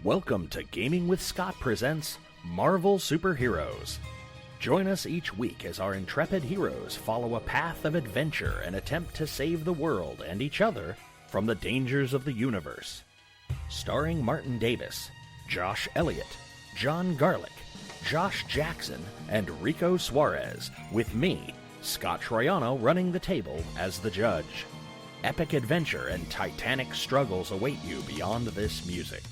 Welcome to Gaming with Scott presents Marvel Superheroes. Join us each week as our intrepid heroes follow a path of adventure and attempt to save the world and each other from the dangers of the universe. Starring Martin Davis, Josh Elliott, John Garlick, Josh Jackson, and Rico Suarez, with me, Scott Troiano, running the table as the judge. Epic adventure and titanic struggles await you beyond this music.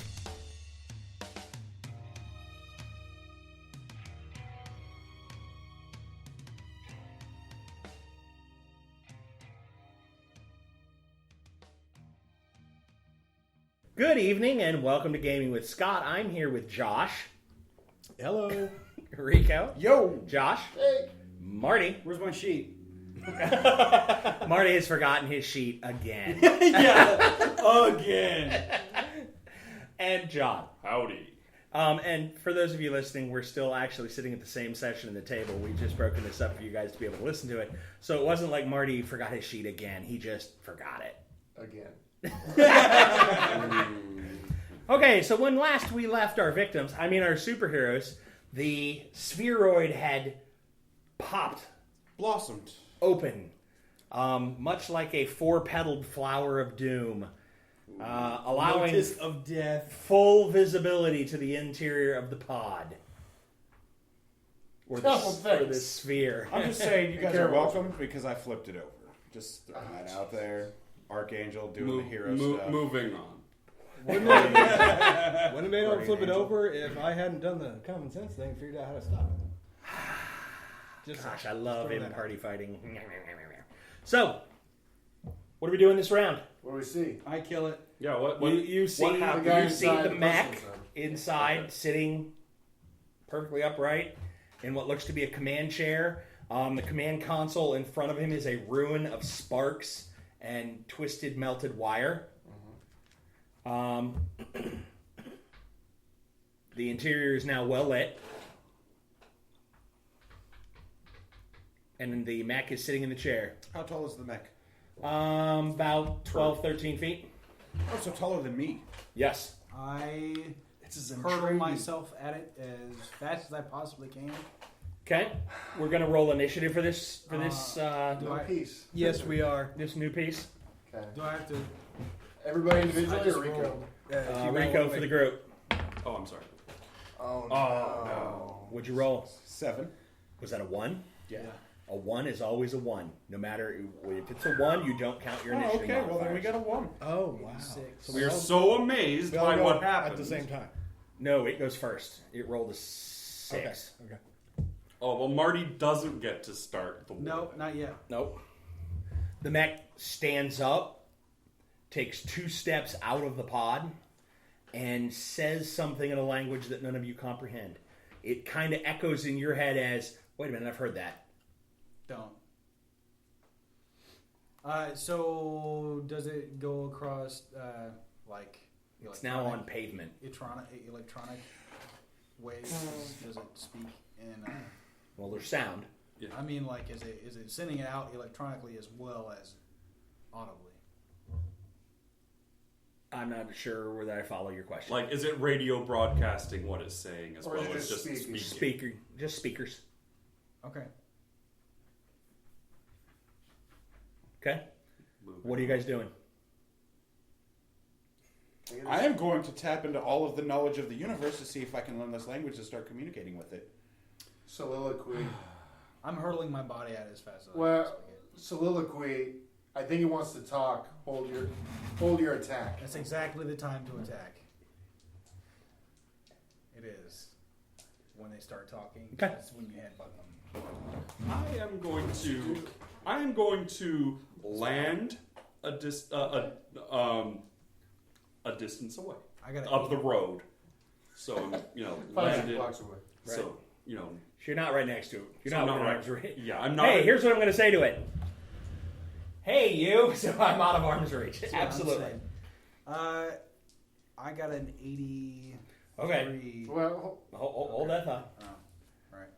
Good evening and welcome to Gaming with Scott. I'm here with Josh. Hello. Rico. Yo. Josh. Hey. Marty. Where's my sheet? Marty has forgotten his sheet again. Yeah, again. And John. Howdy. And for those of you listening, we're still actually sitting at the same section of the table. We've just broken this up for you guys to be able to listen to it. So it wasn't like Marty forgot his sheet again. He just forgot it. Again. Okay, so when last we left our victims, our superheroes, the spheroid had popped Blossomed. open, much like a four-petaled flower of doom, allowing Lotus of death. full visibility to the interior of the pod. Or the sphere. I'm just saying, you guys are welcome because I flipped it over. Just throwing that out there. Archangel doing the hero stuff. Moving on. Wouldn't have been able to flip it over if I hadn't done the common sense thing and figured out how to stop it. Gosh, I love him party fighting. So, what are we doing this round? What do we see? I kill it. Yeah, what You see what happened? the mech inside, sitting perfectly upright in what looks to be a command chair. The command console in front of him is a ruin of sparks and twisted melted wire. The interior is now well lit. And the mech is sitting in the chair. How tall is the mech? About 12, 13 feet. Oh, so taller than me. Yes. I This is hurl myself at it as fast as I possibly can. Okay. We're going to roll initiative for this Do I- Piece. Yes, we are. this new piece. Okay. Do I have to? Everybody I individually just or Rico? rolled. Rico for the group. Oh, I'm sorry. Oh, no. What'd you roll? 7. Was that a 1? Yeah. A 1 is always a 1. No matter if it's a 1, you don't count your Oh, initiative. okay. Well, then we modifiers. got a 1. Oh, wow. 6. We are so amazed We all by go what happened. at the same time. No, it goes first. It rolled a 6. Okay. Oh, well, Marty doesn't get to start the war. No, not yet. Nope. The mech stands up, takes 2 steps out of the pod, and says something in a language that none of you comprehend. It kind of echoes in your head as, wait a minute, I've heard that. Don't. So does it go across like? It's now on pavement. Electronic waves. Does it speak in? Well, there's sound. I mean, like, is it sending it out electronically as well as audibly? I'm not sure whether I follow your question. Like, is it radio broadcasting what it's saying as Or well is it as just speaking? speaking? Just speakers. Okay. Okay. What are you guys doing? I am going to tap into all of the knowledge of the universe to see if I can learn this language and start communicating with it. Soliloquy. I'm hurling my body at it as fast as I Well, possibly can. soliloquy. I think he wants to talk. Hold your attack. That's exactly the time to attack. It is. When they start talking, Okay. that's when you headbutt them. I am going to land a distance away I got up the road. So landed. Blocks away. So So you're not right next to it. You're So not I'm not within right. arm's reach. Yeah, I'm not. Hey, here's what I'm going to say to it. Hey, you. So I'm out of arm's reach. That's what I'm Absolutely. saying. I got an 83. Okay. Well, Hold that thought. Oh, right.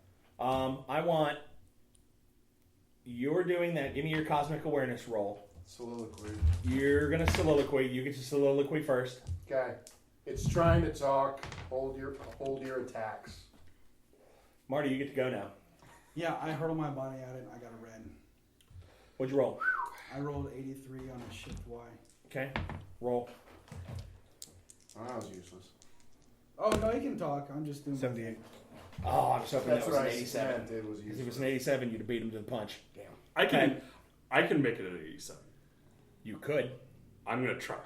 I want you're doing that. Give me your cosmic awareness roll. soliloquy. You're going to soliloquy. You get to soliloquy first. Okay. It's trying to talk. Hold your attacks. Marty, you get to go now. Yeah, I hurl my body at it and I got a red. What'd you roll? I rolled 83 on a shift Y. Okay. Roll. Oh, that was useless. Oh, no, he can talk. I'm just doing 78. Oh, I'm so hoping That's that was what an I 87. meant. It was If useless. it was an 87, you'd have beat him to the punch. Damn. I can make it at 87. You could. I'm gonna try.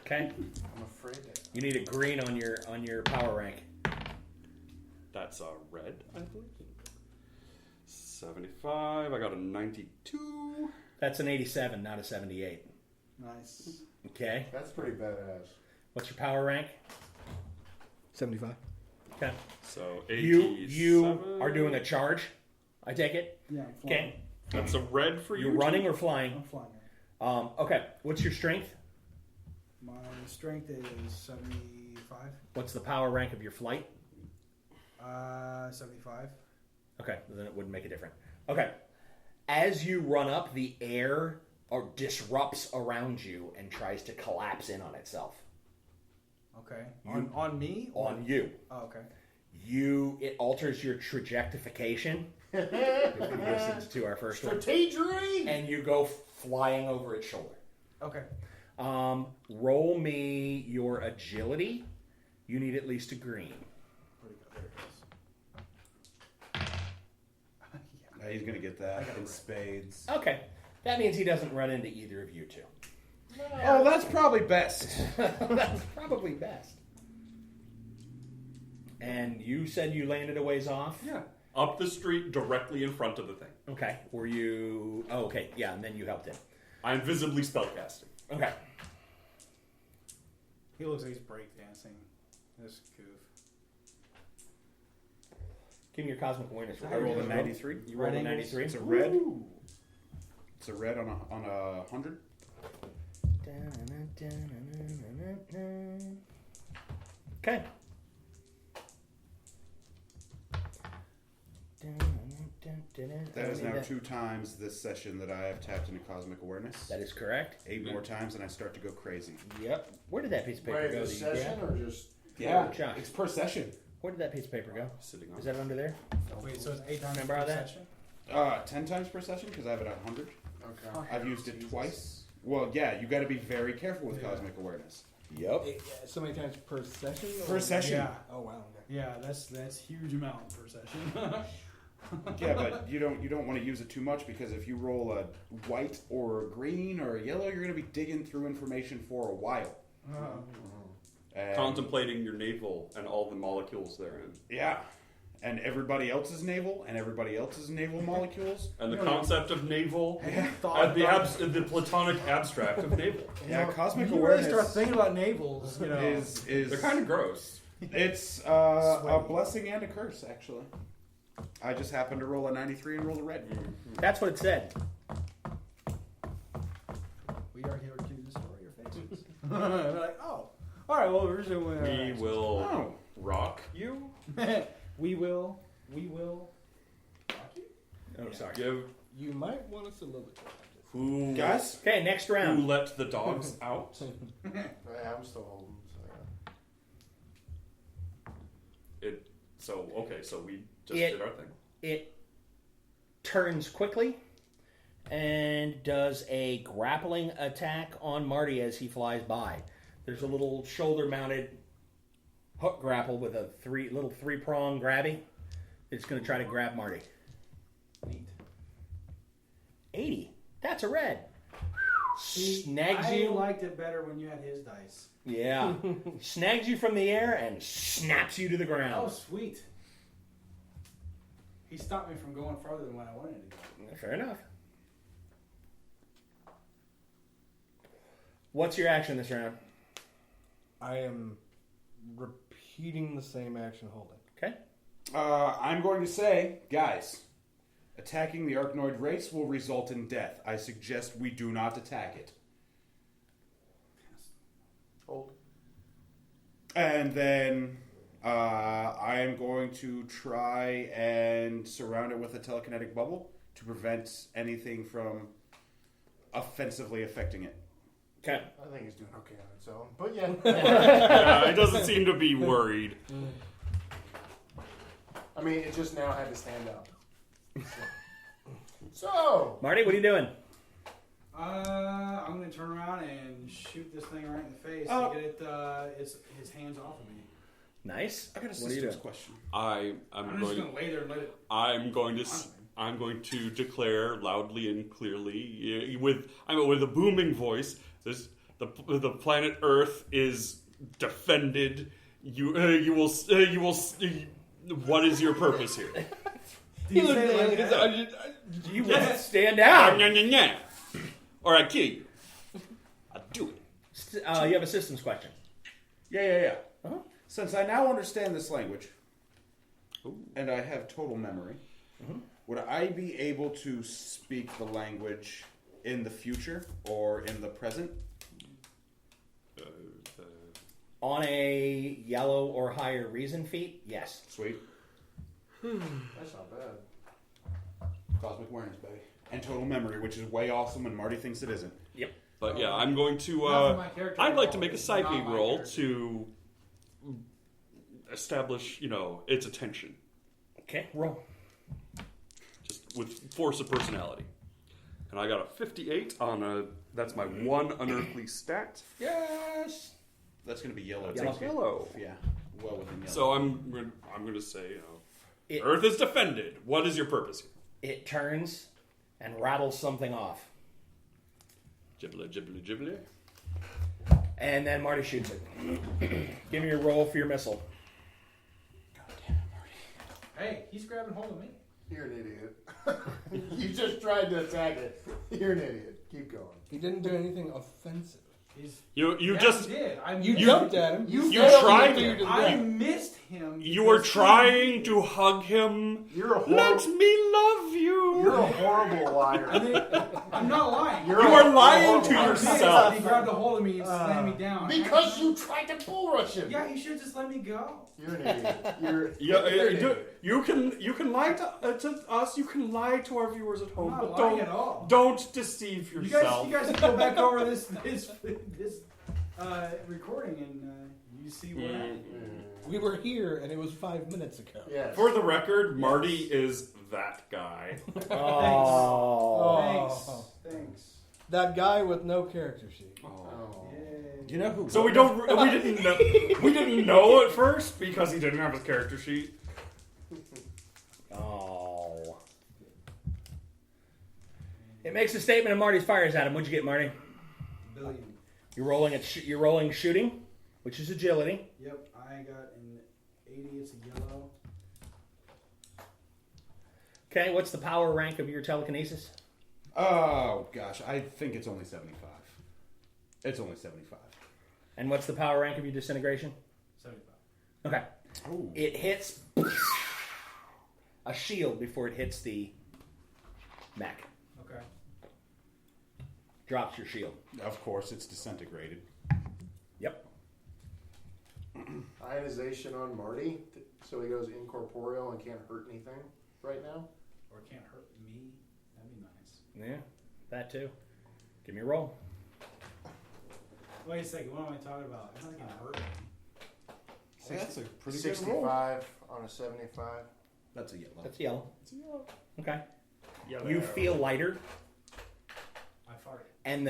Okay. I'm afraid that. You need a green on your power rank. That's a red, I believe. 75. I got a 92. That's an 87, not a 78. Nice. Okay. That's pretty badass. What's your power rank? 75. Okay. So 87. You are doing a charge, I take it? Yeah, I'm flying. Okay. That's a red for you. You're running too? or flying? I'm flying. Okay. What's your strength? My strength is 75. What's the power rank of your flight? 75. Okay, then it wouldn't make a difference. Okay. As you run up, the air disrupts around you and tries to collapse in on itself. Okay. On me? On you. Oh, okay. It alters your trajectification. If you listened to our first one. Strategery! And you go flying over its shoulder. Okay. Roll me your agility. You need at least a green. Where'd it go? There it Yeah, he's gonna get that in spades. Okay. That means he doesn't run into either of you two. Oh, that's probably best. That's probably best. And you said you landed a ways off? Yeah. Up the street, directly in front of the thing. Okay. Were you... Oh, okay. Yeah, and then you helped him. I'm visibly spellcasting. Okay. He looks like he's breakdancing. This goof. Give me your cosmic awareness. I rolled a 93. You rolled a 93? It's a red. It's a red on a 100. Okay. That is now 2 times this session that I have tapped into cosmic awareness. That is correct. 8 more times and I start to go crazy. Yep. Where did that piece of paper Wait, go? the that you session grabbed? or just... Yeah, Josh. it's per session. Where did that piece of paper go? Sitting on. Is that under there? Wait, so it's 8 times Can I borrow per that? session? 10 times per session because I have it at 100. Okay. I've used it twice. Well, yeah, you got to be very careful with cosmic awareness. Yep. So many times per session? Per session. Yeah. Oh, wow. Okay. Yeah, that's huge amount per session. Yeah, but you don't want to use it too much because if you roll a white or a green or a yellow, you're going to be digging through information for a while. And Contemplating your navel and all the molecules therein. yeah, and everybody else's navel and everybody else's navel molecules. And the concept of navel, Thought the platonic abstract of navel. Yeah, cosmic you really awareness start thinking about navels, you know. is They're kind of gross. it's a blessing and a curse actually. I just happened to roll a 93 and roll a red. That's what it said. We are here to destroy your faces. They're like, oh, all right. Well, We will Oh. rock you. we will. Rock you? Oh, sorry. Give You might want us a little bit. who Guys, Okay, next who round. let the dogs out. Yeah, I'm still holding. So we just It- did our thing. It turns quickly and does a grappling attack on Marty as he flies by. There's a little shoulder-mounted hook grapple with a little three-prong grabby. It's going to try to grab Marty. Neat. 80. That's a red. Snags I you. liked it better when you had his dice. Yeah. Snags you from the air and snaps you to the Oh, ground. sweet. He stopped me from going farther than what I wanted to go. Fair enough. What's your action this round? I am repeating the same action holding. Okay. I'm going to say, guys, attacking the Arkanoid race will result in death. I suggest we do not attack it. Hold. And then I am going to try and surround it with a telekinetic bubble to prevent anything from offensively affecting it. Okay. I think he's doing okay on its own. But yeah. Yeah, it doesn't seem to be worried. I mean, it just now had to stand up. So Marty, what are you doing? I'm gonna turn around and shoot this thing right in the face Oh. to get his hands off of me. Nice. I got a What are you systems doing? question. I'm just gonna lay there and let it. I'm going to declare loudly and clearly with a booming voice. The planet Earth is defended. You will. What is your purpose here? Do you say it like that? You will stand down. Or I kill you. I do it. You have a systems question. Yeah. Uh-huh. Since I now understand this language, and I have total memory, would I be able to speak the language in the future or in the present? On a yellow or higher reason feat, yes. Sweet. that's not bad. Cosmic awareness, baby. And total memory, which is way awesome, and Marty thinks it isn't. Yep. But yeah, I'm going to. Not for my character I'd like at to all. make a It's psyche not my roll character. to establish, its attention, Okay, roll. just with force of personality. And I got a 58 on a. That's my one unearthly stat. Yes. That's going to be yellow. Yellow. too. Yellow. Yeah, well within yellow. So I'm going to say, It- Earth is defended. What is your purpose here? It turns and rattles something off. Gibbly, gibbly, gibbly. And then Marty shoots it. Give me your roll for your missile. God damn it, Marty. Hey, he's grabbing hold of me. You're an idiot. You just tried to attack it. You're an idiot. Keep going. He didn't do anything offensive. You Yeah, just. he did. You jumped at him. You failed tried me. it. I missed him. You were because trying to hug him. You're a Let horrible. me love you. You're a horrible liar. I'm not lying. You're You a are lying horrible to liar. yourself. He grabbed a hold of me and slammed me down. Because you tried to bull rush him. Yeah, you should just let me go. You're an idiot. You're Yeah, an idiot. you can lie to us. You can lie to our viewers at home, I'm but not lying at all. don't deceive You yourself. guys can go back over this recording and you see what happened. We were here, and it was 5 minutes ago. Yes. For the record, Marty is that guy. Oh. Thanks. That guy with no character sheet. Oh. Yay. You know who? So we didn't know at first because he didn't have his character sheet. Oh. It makes a statement and Marty's fires at him. What'd you get, Marty? Billion. You're rolling shooting, which is agility. Yep, I got an 80. It's a yellow. Okay, what's the power rank of your telekinesis? Oh gosh, I think it's only 75. It's only 75. And what's the power rank of your disintegration? 75. Okay. Ooh. It hits a shield before it hits the mech. Okay. Drops your shield. Of course, it's disintegrated. Yep. Ionization on Marty, so he goes incorporeal and can't hurt anything right now. Or it can't hurt me. That'd be nice. Yeah, that too. Give me a roll. Wait a second, what am I talking about? It's not gonna hurt me. That's a pretty good roll. 65 on a 75. That's a yellow. That's yellow. Okay. You feel lighter, I farted. and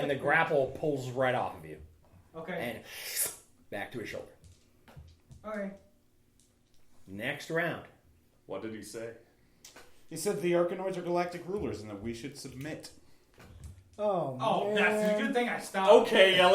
the grapple pulls right off of you, Okay. and back to his shoulder. Okay. Next round. What did he say? He said the Arkanoids are galactic rulers and that we should submit. Oh, Oh, man. that's a good thing I stopped. Okay, yeah,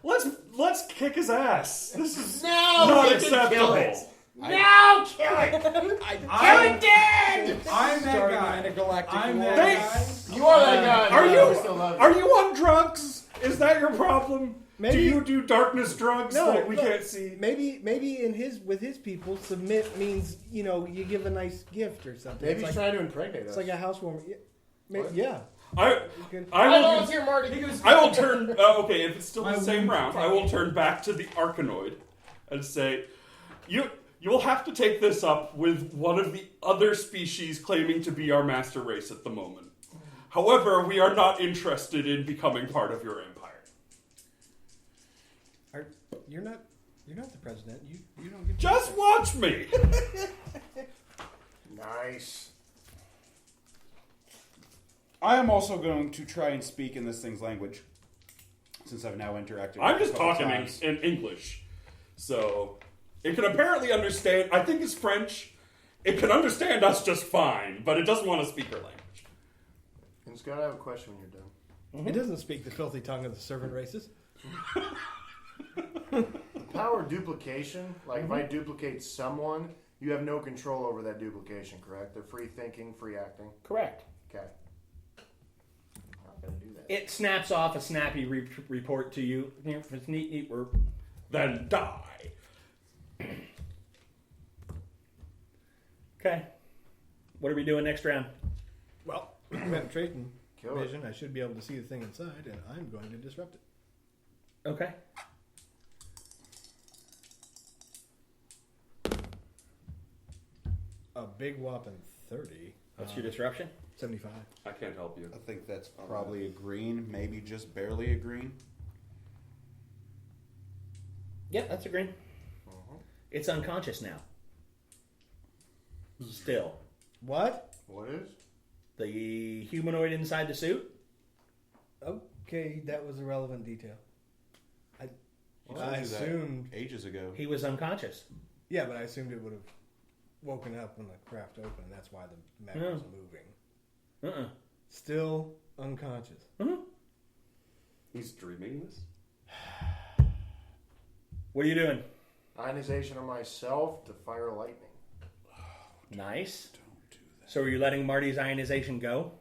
let's kick his ass. This is Now not we can kill acceptable. it. Now kill it. Kill it dead. I'm that Starting guy. an intergalactic I'm war. that guy. You are that guy. Are Yeah, I still love you on drugs? Is that your problem? Maybe- Do you do darkness drugs No, that we look, can't see? Maybe with his people, submit means you give a nice gift or something. Maybe it's he's like, trying to impregnate us. it's like a housewarming. Yeah, What? yeah. I You can- I I will. volunteer, Marty. I will turn. Okay, if it's still My the same wound round, I will turn back to the Arkanoid and say, "You will have to take this up with one of the other species claiming to be our master race at the moment. However, we are not interested in becoming part of your empire. You're not the president. You don't get. Just watch me. Nice. I am also going to try and speak in this thing's language, since I've now interacted. I'm with it just a couple talking times. in English, so it can apparently understand. I think it's French. It can understand us just fine, but it doesn't want to speak our language. And Scott, I have a question when you're done. It doesn't speak the filthy tongue of the servant races. The power of duplication, like if I duplicate someone, you have no control over that duplication, correct? They're free thinking, free acting. Correct. Okay. I'm not going to do that. It snaps off a snappy report to you. If it's neat work. Then die. Okay. What are we doing next round? Well, penetration Kill it. vision. I should be able to see the thing inside, and I'm going to disrupt it. Okay. A big whopping 30. What's your disruption? 75. I can't help you. I think that's probably a green, maybe just barely a green. Yep, that's a green. It's unconscious now. Still. What? What is? The humanoid inside the suit? Okay, that was a relevant detail. I You told me that assumed. ages ago. He was unconscious. Yeah, but I assumed it would have woken up when the craft opened. That's why the mech was moving. Uh-uh. Still unconscious. He's dreaming this? What are you doing? Ionization of myself to fire lightning. Nice. So are you letting Marty's ionization go?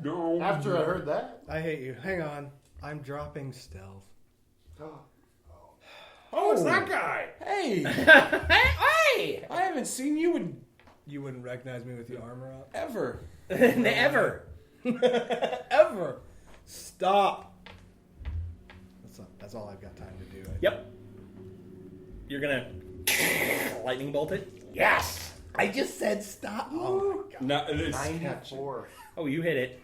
No. After I heard that. I hate you. Hang on. I'm dropping stealth. Oh, it's that guy. Hey, Hey! I haven't seen you in You wouldn't recognize me with the armor up? ever. Never. Ever. Stop. That's all I've got time to do. Yep. You're gonna lightning bolt it? Yes! I just said stop. Oh my god. No, it's 94. Oh, you hit it.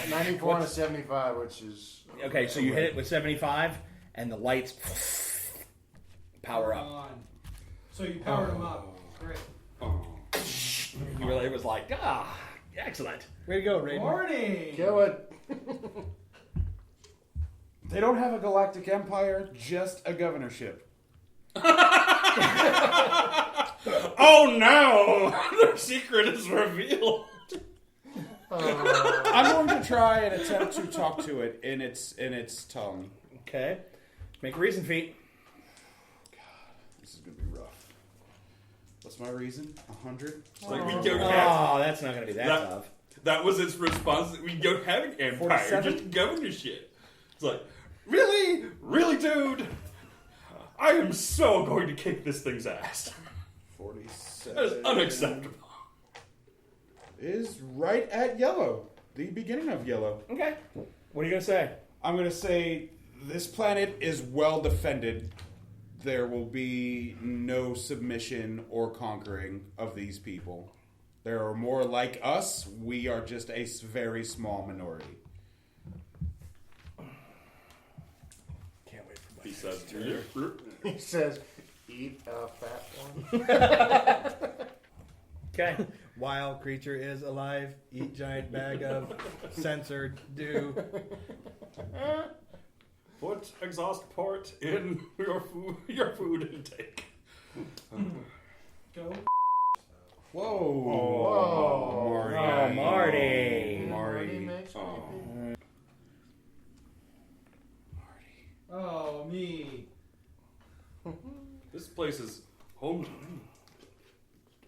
94 on a 75, which is... Okay, so you hit it with 75, and the lights power up. On. So you powered him up. Great. You really, it was like, excellent. Way to go, Raiden. Morning. Kill it. They don't have a galactic empire, just a governorship. Oh no! Their secret is revealed. I'm going to try and attempt to talk to it in its tongue. Okay. Make a reason feat. This is going to be rough. What's my reason? 100? Like we don't have. Oh, that's not going to be that tough. That was its response. We don't have an empire, 47? just governorship. It's like, really, really, dude. I am so going to kick this thing's ass. 47. That is unacceptable. Is right at yellow. The beginning of yellow. Okay. What are you going to say? I'm going to say this planet is well defended. There will be no submission or conquering of these people. There are more like us. We are just a very small minority. Can't wait for my He says, He says, eat a fat one. Okay. Wild creature is alive. Eat giant bag of censored do. put exhaust port in your food intake. Go. Whoa. Whoa. Marty. Oh, Marty. Marty makes me Oh, me. This place is home to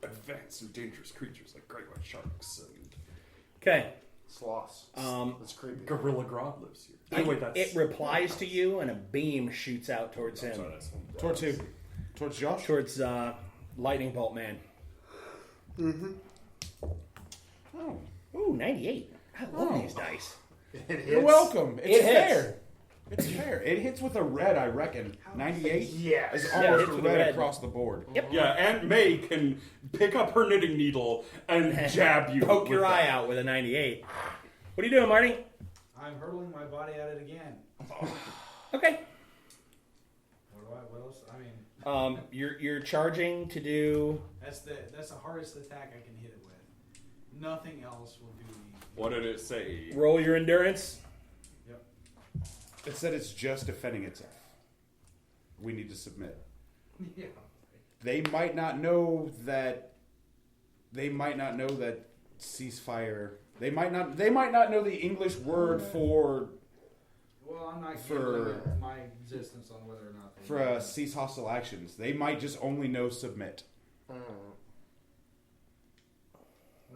advanced and dangerous creatures like great white sharks and Okay. Sloths. That's creepy. Gorilla Grodd lives here. Anyway, that's It replies to you, and a beam shoots out towards him. Sorry, that's Towards who? Towards Josh? Towards Lightning Bolt Man. Oh. Ooh, 98. I love these dice. You're welcome. It's It hits. fair. It's fair. It hits with a red, I reckon. 98 Yes. is it almost hits a with a red red. across the board. Yeah, Aunt May can pick up her knitting needle and jab you. Poke your with eye that. out with a 98. What are you doing, Marty? I'm hurtling my body at it again. Okay. What else? I mean, You're charging to do. that's the hardest attack I can hit it with. Nothing else will do me. What did it say? Roll your endurance. Yep. It said it's just defending itself. We need to submit. Yeah. They might not know that. Ceasefire. They might not know the English word for Well, I'm not For- giving my existence on whether or not they cease hostile actions. They might just only know submit. Well,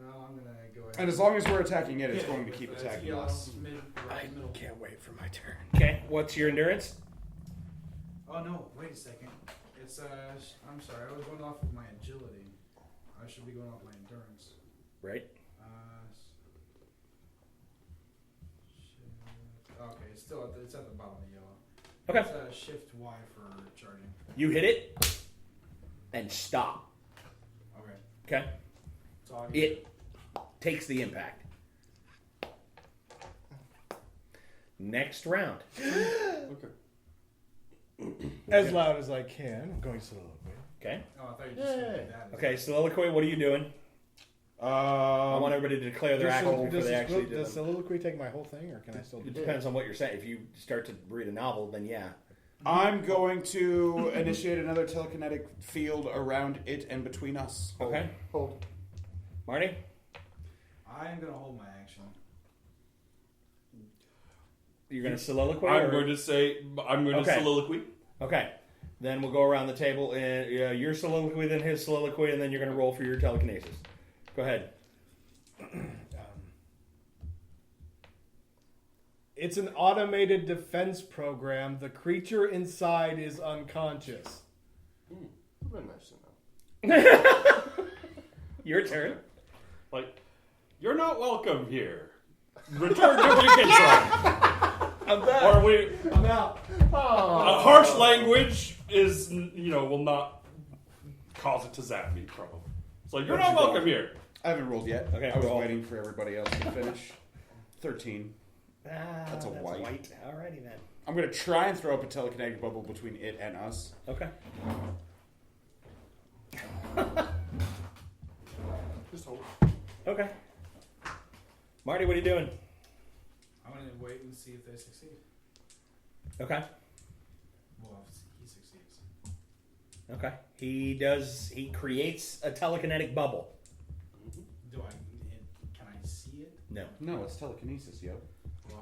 I'm gonna go ahead. And as long as we're attacking it, it's Yeah, going to with keep the attacking yellow us. middle. Can't wait for my turn. Okay. What's your endurance? Oh no! Wait a second. It's I'm sorry. I was going off of my agility. I should be going off my endurance. Right. Okay, it's still it's at the bottom of yellow. Okay. It's shift Y for charging. You hit it and stop. Okay. Okay. So I It takes the impact. Next round. Okay. As loud as I can. I'm going soliloquy. Okay. Oh, I thought you were just going to do that. Okay. Soliloquy. What are you doing? I want everybody to declare their actions before they actually do Does them. soliloquy take my whole thing, or can I still do It depends on what you're saying. If you start to read a novel, then yeah. I'm going to initiate another telekinetic field around it and between us. Okay. Hold. Marty? I'm going to hold my action. You're going to soliloquy? I'm or- going to say, I'm going to Okay. soliloquy. Okay. Then we'll go around the table and your soliloquy, then his soliloquy, and then you're going to roll for your telekinesis. Go ahead. It's an automated defense program. The creature inside is unconscious. Would have been nice to know. Your turn. Like, you're not welcome here. Return to Wickenside. I'm back. Or we, I'm out. harsh language is, will not cause it to zap me, probably. It's like, you're What'd not you welcome roll? here. I haven't rolled yet. Okay, I was roll. waiting for everybody else to finish. 13. That's a white. Alrighty then. I'm going to try and throw up a telekinetic bubble between it and us. Okay. Just hold. Okay. Marty, what are you doing? I'm going to wait and see if they succeed. Okay. Well, if he succeeds. Okay. He creates a telekinetic bubble. Can I see it? No. No, it's telekinesis, yo.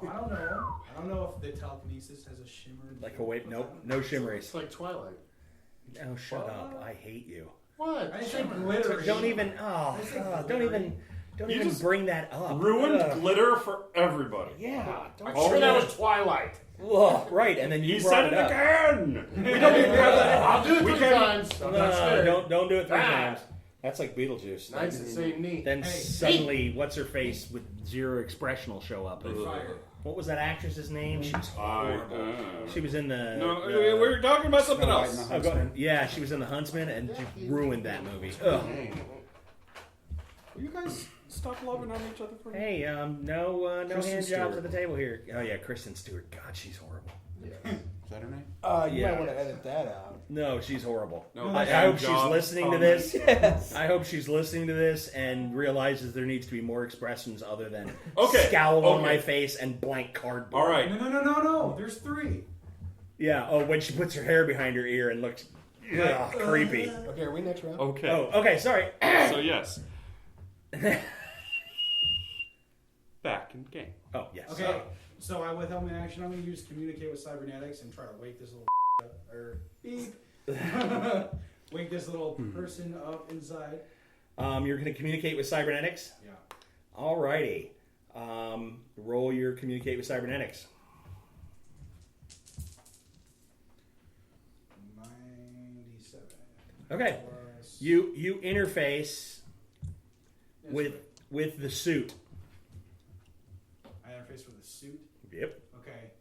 Well, I don't know. I don't know if the telekinesis has a shimmer. Like a wait, nope, no shimmeries. It's like Twilight. Oh, shut up! I hate you. What? I said glittery. Don't even. Don't You even just bring that up. Ruined Ugh. glitter for everybody. Yeah. I'm Don't. sure that was Twilight. Ugh, right, and then you He brought said it it up. again. We don't even have that. I'll do it We 3 can't- times. I'm not No, scared. don't do it 3 Ah. times. That's like Beetlejuice. Nice and say knee. Then Hey. suddenly, what's her face with zero expression will show up. And, Fire. what was that actress's name? She was horrible. She was in the. No, the- we're talking about something Snow White else. and the Oh, yeah, she was in The Huntsman, and she ruined that movie. Ugh. Will you guys stop loving on each other for a minute? Hey, no Kristen hand jobs Stewart. at the table here. Oh yeah, Kristen Stewart. God, she's horrible. Is that her name? You Yeah. might want to edit that out. No, she's horrible. No, I hand hope she's job listening to comments. this. Yes. I hope she's listening to this and realizes there needs to be more expressions other than Okay, scowl on okay. my face and blank cardboard. All right. No. There's 3. Yeah. Oh, when she puts her hair behind her ear and looks creepy. Okay, are we next round? Okay. Oh, okay. Sorry. So yes. Back in game. Oh, yes. Okay, so I withheld my action. I'm going to use communicate with cybernetics and try to wake this little or beep. Wake this little person up inside. You're going to communicate with cybernetics. Yeah. Alrighty. Roll your communicate with cybernetics. 97. Okay. Plus- You interface That's with right. the suit. I interface with a suit. Yep. Okay.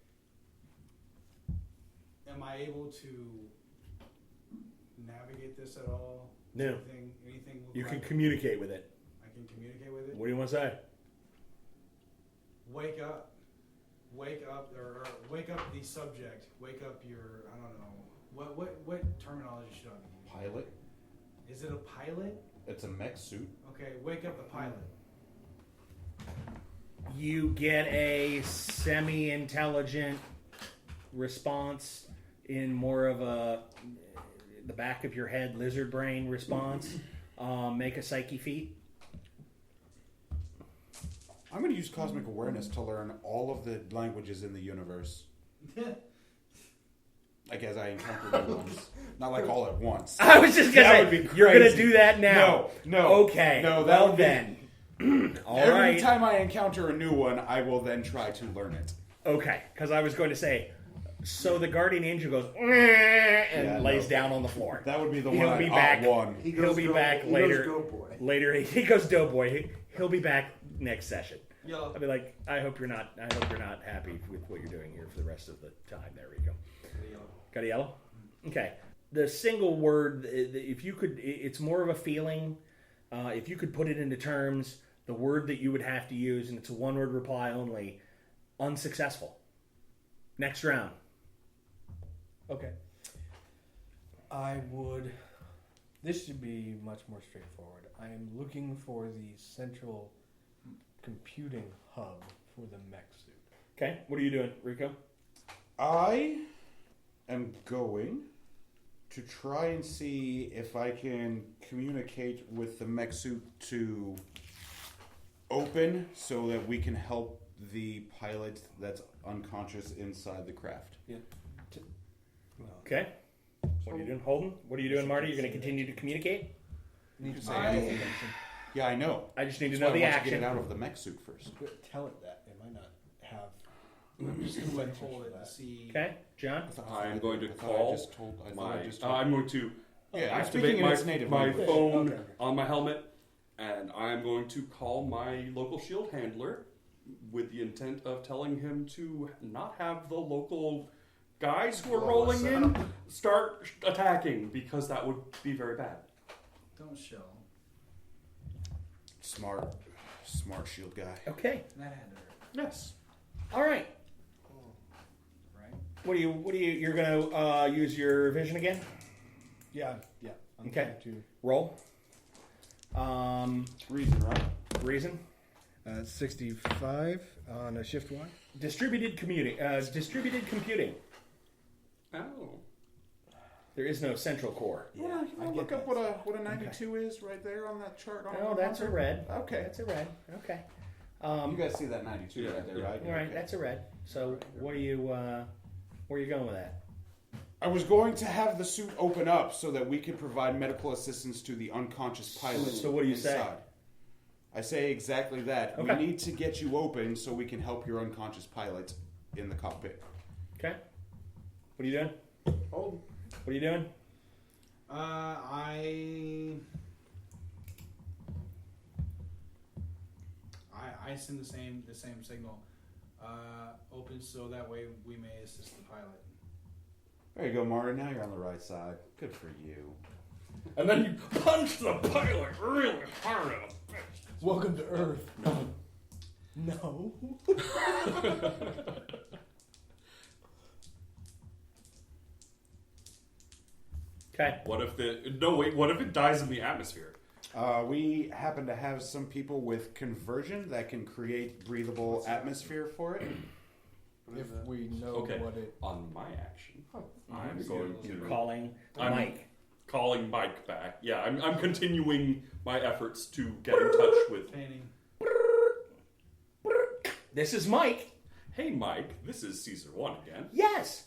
Am I able to navigate this at all? No. Anything look You can like communicate with it. I can communicate with it? What do you want to say? wake up, or wake up the subject. Wake up your, I don't know, what terminology should I be using? Pilot. Is it a pilot? It's a mech suit. Okay, wake up the pilot. You get a semi-intelligent response in more of the back of your head lizard brain response. Make a psyche feat. I'm going to use cosmic awareness to learn all of the languages in the universe. Like as I encounter new ones. Not like all at once. I was just going That would to be say, you're going to crazy. do that now. No. Okay. No, that well would be- then. All Every right. time I encounter a new one, I will then try to learn it. Okay, because I was going to say, so the guardian angel goes and Yeah, lays no. down on the floor. That would be the He'll one be I back. one. He'll be back He later. goes, go boy. Later, he goes doughboy. He'll be back next session. Yeah. I'll be like, I hope you're not happy with what you're doing here for the rest of the time. There we go. Got a yellow? Okay. The single word, if you could, it's more of a feeling. If you could put it into terms, the word that you would have to use, and it's a one-word reply only, unsuccessful. Next round. Okay. This should be much more straightforward. I am looking for the central computing hub for the mech suit. Okay, what are you doing, Rico? I am going to try and see if I can communicate with the mech suit to open so that we can help the pilot that's unconscious inside the craft. Okay. What are you doing, Holden? What are you doing, Marty? You're going to continue to communicate? Need to say say anything. anything. Yeah, I know. I just need to That's know why the I want to action. get it out of the mech suit first. Tell it that. It might not have. I'm just gonna hold it to see. Okay, John? I'm going to I call just told. I thought my. I just told. I'm going to yeah, I'm activate speaking in my, its native my language. phone Okay. on my helmet, and I'm going to call my local shield handler with the intent of telling him to not have the local guys who are Blow us rolling in start attacking, because that would be very bad. Don't show. Smart shield guy. Okay. That had to hurt, Yes. All right. right? What do you, you're going to use your vision again? Yeah. I'm Okay. going to. Roll. Reason, right? Reason. 65 on a shift one. Distributed computing. Oh. There is no central core. You want to look up what a 92 is right there on that chart? On Oh, the that's a marker? red. Okay. That's a red. Okay. You guys see that 92 Yeah, right there, yeah. right? All right, Okay. that's a red. So what are you, where are you going with that? I was going to have the suit open up so that we could provide medical assistance to the unconscious pilot. So what do you say? inside. I say exactly that. Okay. We need to get you open so we can help your unconscious pilot in the cockpit. Okay. What are you doing? Hold. What are you doing? I send the same signal. Open so that way we may assist the pilot. There you go, Martin. Now you're on the right side. Good for you. And then you punch the pilot really hard in the face. Welcome to Earth. No. Okay. What if it dies in the atmosphere? We happen to have some people with conversion that can create breathable atmosphere for it. If we know Okay. what it. On my action, I'm going to Calling I'm- Mike. calling Mike back. Yeah, I'm continuing my efforts to get in touch with. Painting. This is Mike. Hey, Mike, this is Caesar One again. Yes.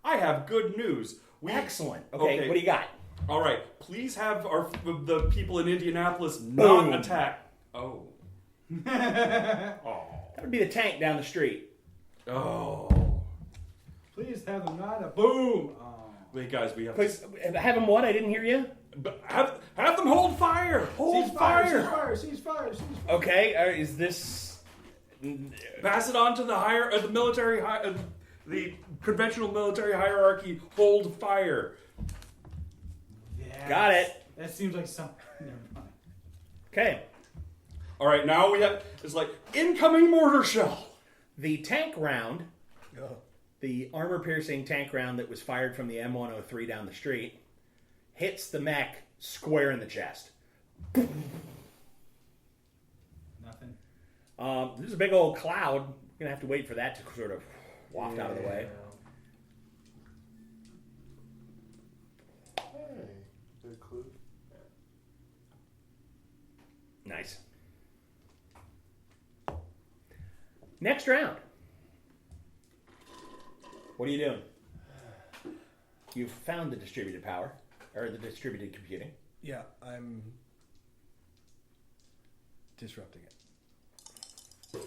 I have good news. Excellent. Okay, what do you got? All right, please have the people in Indianapolis not Boom. attack. Oh. Oh. That would be the tank down the street. Oh. Please have them not a boom. Oh. Wait, guys, we have Please, have him what? I didn't hear you. But have them hold fire. Hold Cease fire! fire. Cease fire! Cease fire! Cease fire! Okay, is this... Pass it on to the military, the conventional military hierarchy. Hold fire. Yes. Got it. That seems like something. Never mind. Okay. All right, now we have it's like incoming mortar shell. The tank round, Oh. the armor-piercing tank round that was fired from the M103 down the street, hits the mech square in the chest. Nothing. There's a big old cloud. You're going to have to wait for that to sort of waft out of the way. Hey, good clue. Nice. Next round. What are you doing? You've found the distributed power, or the distributed computing. Yeah, I'm disrupting it.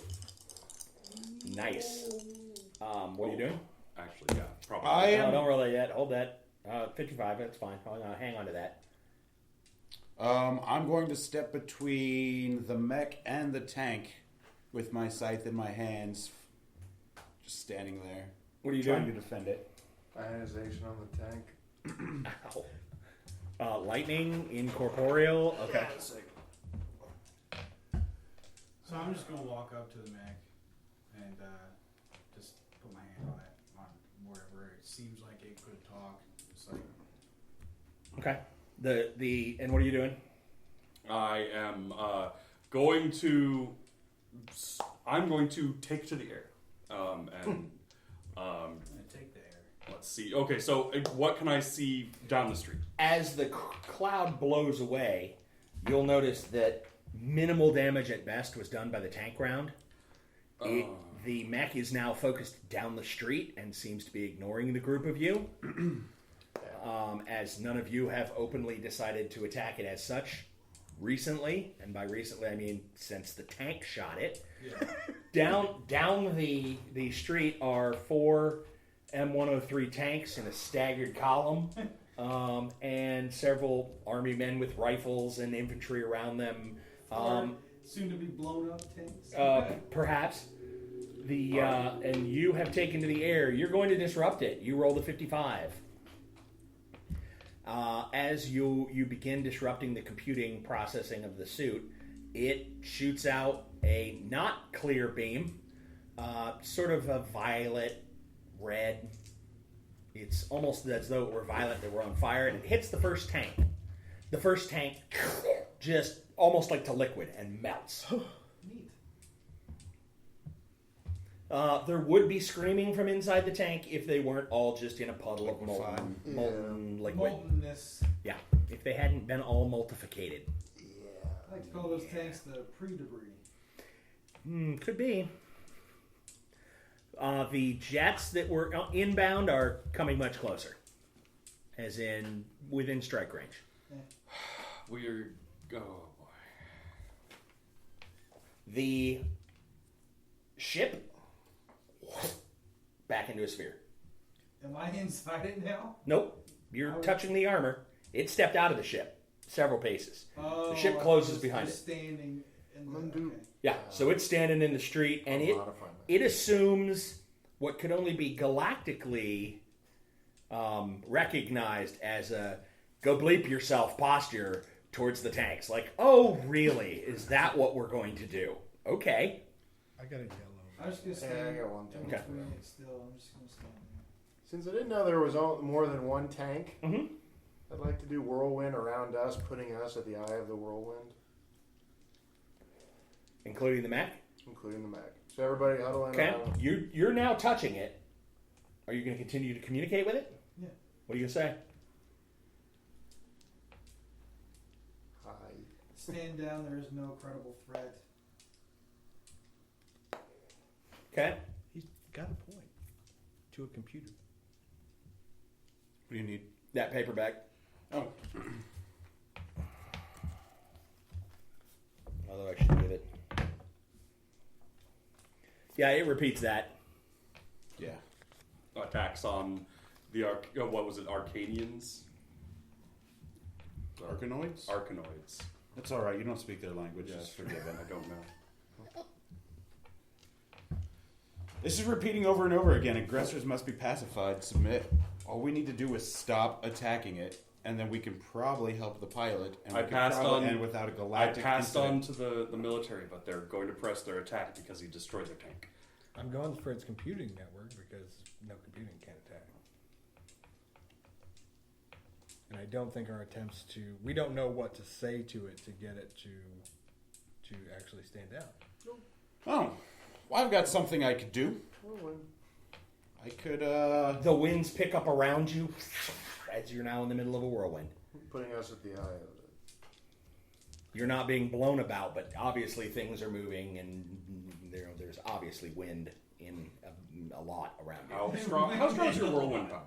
Nice. What are you doing? Actually, yeah, probably. I am. No, don't roll that yet. Hold that. 55, that's fine. Hang on to that. I'm going to step between the mech and the tank with my scythe in my hands, just standing there. What are you trying doing? to defend it? Ionization on the tank. Ow. Lightning, incorporeal. Okay. So I'm just gonna walk up to the mech and just put my hand on it, on wherever it seems like it could talk. Just like Okay. And what are you doing? I am going to. I'm going to take to the air, and I'm gonna take the air. let's see. Okay, so what can I see down the street? As the cloud blows away, you'll notice that minimal damage at best was done by the tank round. The mech is now focused down the street and seems to be ignoring the group of you, as none of you have openly decided to attack it as such recently. And by recently, I mean since the tank shot it. Yeah. Down the street are 4 M103 tanks in a staggered column, and several army men with rifles and infantry around them. Soon to be blown up tanks. Perhaps and you have taken to the air. You're going to disrupt it. You rolled a 55. As you begin disrupting the computing processing of the suit, it shoots out a not clear beam, sort of a violet red. It's almost as though it were violet that were on fire, and it hits the first tank. The first tank just almost like to liquid and melts. Neat. There would be screaming from inside the tank if they weren't all just in a puddle of molten liquid. Moltenness. Yeah, if they hadn't been all multiplicated. I like to call those tanks the pre-debris. Could be. The jets that were inbound are coming much closer, as in within strike range. We're oh boy. The ship back into a sphere. Am I inside it now? Nope, you're touching the armor. It stepped out of the ship several paces. Oh, The ship closes behind just it. standing in the... Undo. Okay. Yeah, so it's standing in the street, and it assumes what could only be galactically recognized as a go bleep yourself posture towards the tanks. Like, oh, really? Is that what we're going to do? Okay. I got a yellow. I'm just gonna Yeah, stand. I got one tank. Okay. Still, I'm just gonna stand there. Since I didn't know there was more than one tank, Mhm. I'd like to do whirlwind around us, putting us at the eye of the whirlwind, Including the mech? including the mech. So everybody huddle in. Okay. You're now touching it. Are you going to continue to communicate with it? Yeah. What are you going to say? Hi. Stand down. There is no credible threat. Okay. He's got a point. To a computer. What do you need? That paperback. Oh, Although I should give it. Yeah, it repeats that. yeah. Attacks on the what was it? Arcanians. Arcanoids? Arcanoids. That's all right. You don't speak their language. Yes, Just forgive them. I don't know. This is repeating over and over again. Aggressors must be pacified. Submit. All we need to do is stop attacking it, and then we can probably help the pilot. And I we can passed probably on- end without a I galactic passed incident. on to the military, but they're going to press their attack because he destroyed their tank. I'm going for its computing network because no computing can attack. And I don't think our attempts to... We don't know what to say to it to get it to actually stand down. Oh, well, I've got something I could do. I could, The winds pick up around you as you're now in the middle of a whirlwind. Putting us at the eye of it. You're not being blown about, but obviously things are moving, and there's obviously wind in a lot around you. How strong is your whirlwind power?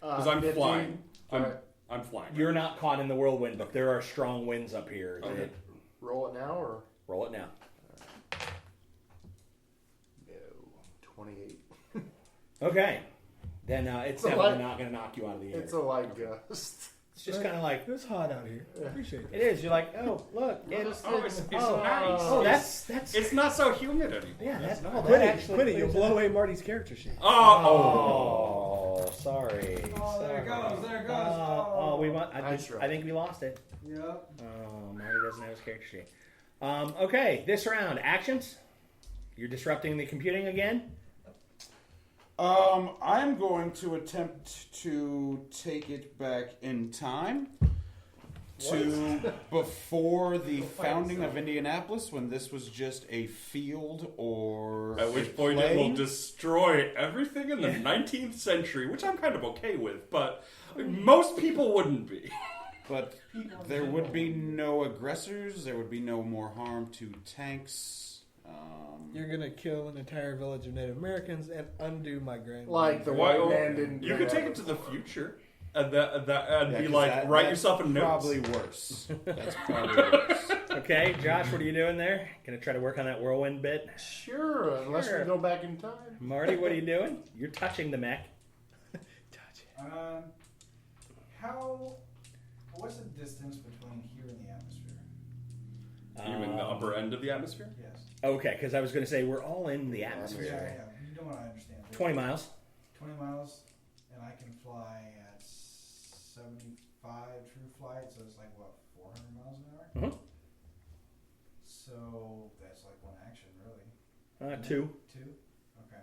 Because I'm 15. flying. Alright. I'm flying. You're not caught in the whirlwind, but there are strong winds up here. Okay. Roll it now or Roll it now. no? 28. Okay. Then it's a definitely light- not going to knock you out of the air. It's a light gust. It's just kind of like, It's hot out here. Appreciate it it. is. You're like, oh, look. It's It's nice. oh, that's It's not so humid anymore. yeah, that's oh, that Quit actually it. You'll plays blow away Marty's character sheet. Oh, sorry. Oh, there it Sorry. goes, there it goes. Oh, we want. Nice try. I think we lost it. Yep. Oh, Marty doesn't have his character sheet. Okay, this round actions. You're disrupting the computing again. I'm going to attempt to take it back in time to before the founding of Indianapolis, when this was just a field or At a which point it will plain. destroy everything in the 19th century, which I'm kind of okay with, but most people wouldn't be. But there would be no aggressors. There would be no more harm to tanks. You're going to kill an entire village of Native Americans and undo my grand... Like the Why- white man didn't. You do could that take it to the before. future and be 'cause like, write that's yourself a note. Probably worse. That's probably worse. Okay, Josh, what are you doing there? Gonna try to work on that whirlwind bit. Sure, unless Sure. we go back in time. Marty, what are you doing? You're touching the mech. What's the distance between here and the atmosphere? You mean the upper end of the atmosphere? Yes. Okay, because I was going to say we're all in the atmosphere. Yeah. You know what I understand. 20 miles. 20 miles, and I can fly at 75 true flight, so it's like, what, 400 miles an hour? Mhm. So that's like one action, really. 2. Two? Okay.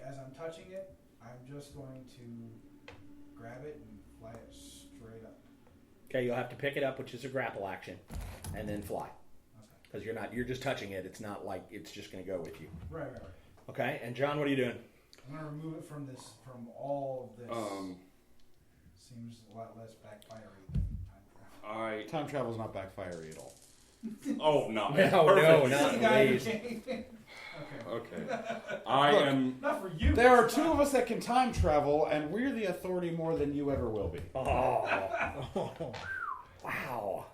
As I'm touching it, I'm just going to grab it and fly it straight up. Okay, you'll have to pick it up, which is a grapple action, and then fly. Okay. Because you're just touching it. It's not like it's just going to go with you. Right. Okay, and John, what are you doing? I'm going to remove it from all of this. Seems a lot less backfire-y than time travel. Time travel's not backfiery at all. Oh, no. No, Perfect. not please. Okay. I Look, am... Not for you. There are two of us that can time travel, and we're the authority more than you ever will be. Oh. Wow.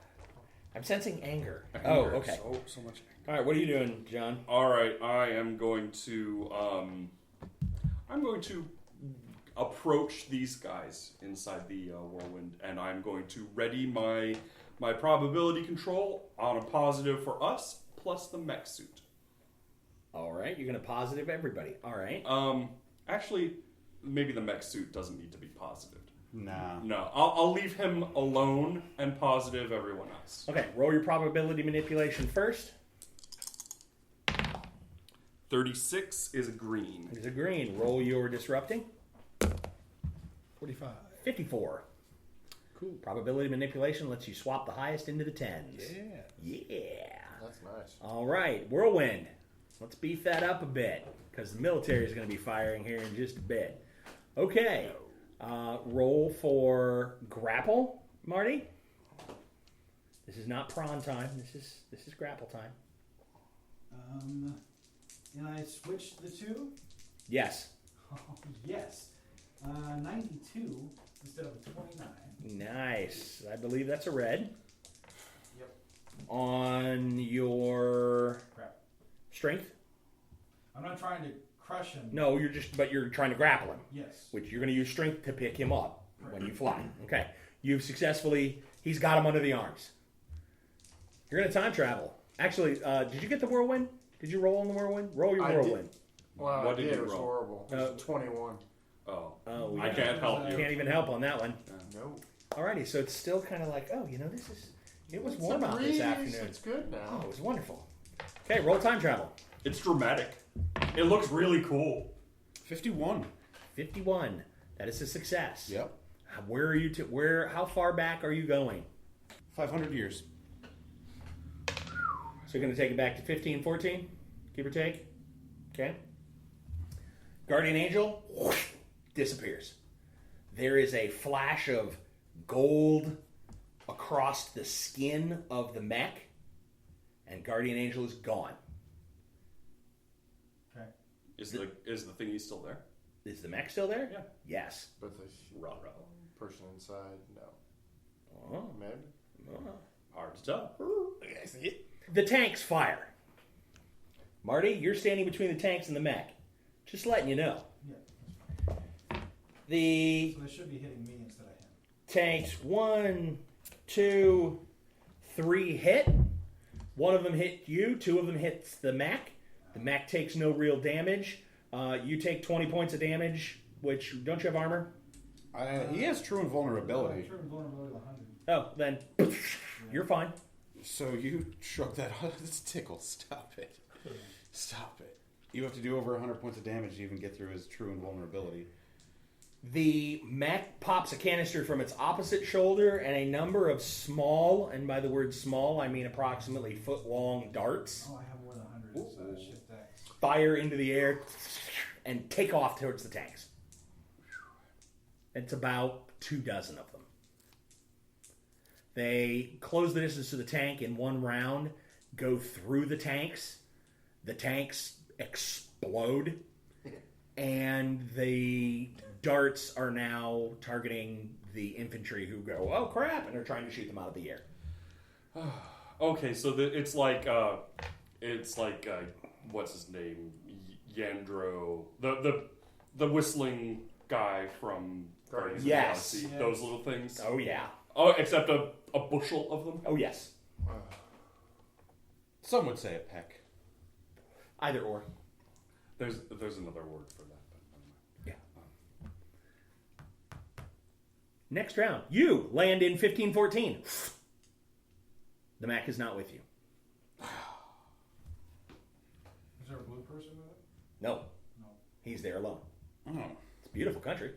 I'm sensing anger. Anger. Oh, okay. So much anger. All right, what are you doing, John? All right, I am going to approach these guys inside the whirlwind, and I'm going to ready my probability control on a positive for us plus the mech suit. All right, you're going to positive everybody. All right. Actually, maybe the mech suit doesn't need to be positive. Nah. No, I'll leave him alone and positive everyone else. Okay, roll your probability manipulation first. 36 is green. It's a green. Roll your disrupting. 45. 54. Cool. Probability manipulation lets you swap the highest into the 10s. Yeah. That's nice. All right, whirlwind. Let's beef that up a bit because the military is going to be firing here in just a bit. Okay. Roll for grapple, Marty. This is not prawn time. This is grapple time. And I switched the two? Yes. Oh, yes. 92 instead of a 29. Nice. I believe that's a red. Yep. On your Crap. strength? I'm not trying to crush him. No, but you're trying to grapple him, Yes. which you're going to use strength to pick him up when Right. you fly. Okay. You've successfully, he's got him under the arms. You're going to time travel. Actually, did you get the whirlwind? Did you roll on the whirlwind? Roll your I whirlwind. Well, What I did did. you It was roll? horrible. It was a 21. Oh, Oh, I yeah. can't help you. Can't even help on that one. No. Alrighty, so it's still kind of like, oh, this is It was It's warm a out breeze. this afternoon. It's good Oh, now. it was wonderful. Okay, roll time travel. It's dramatic. It looks really cool. 51. 51. That is a success. Yep. Where are you? How far back are you going? 500 years. So you're going to take it back to 1514, give or take. Okay. Guardian Angel disappears. There is a flash of gold across the skin of the mech, and Guardian Angel is gone. Okay. Is the thingy still there? Is the mech still there? Yeah. Yes. But the person inside, no. Oh. Maybe. Oh. Hard to tell. The tanks fire. Marty, you're standing between the tanks and the mech. Just letting you know. Yeah. The So they should be hitting me instead of him. tanks 1, 2, 3 hit. One of them hit you. 2 of them hits the mech. The mech takes no real damage. You take 20 points of damage. Which don't you have armor? He has true invulnerability. True invulnerability of 100. Oh, then you're fine. So you shrug that off. It's tickle. Stop it. Stop it. You have to do over 100 points of damage to even get through his true invulnerability. The mech pops a canister from its opposite shoulder, and a number of small, and by the word small, I mean approximately foot-long darts, Oh, I have more than 100, so that shit that. fire into the air and take off towards the tanks. It's about 24 of them. They close the distance to the tank in one round, go through the tanks explode, and the darts are now targeting the infantry who go, oh crap, and they're trying to shoot them out of the air. Okay, so it's like what's his name? Yandro, the whistling guy from Guardians of the Yes. Galaxy. Those little things. Oh yeah. Oh, except a bushel of them. Oh yes. Some would say a peck. Either or. There's another word for that. But Yeah. Next round. You land in 1514. The Mac is not with you. Is there a blue person with it? No. No. He's there alone. Oh. It's a beautiful country.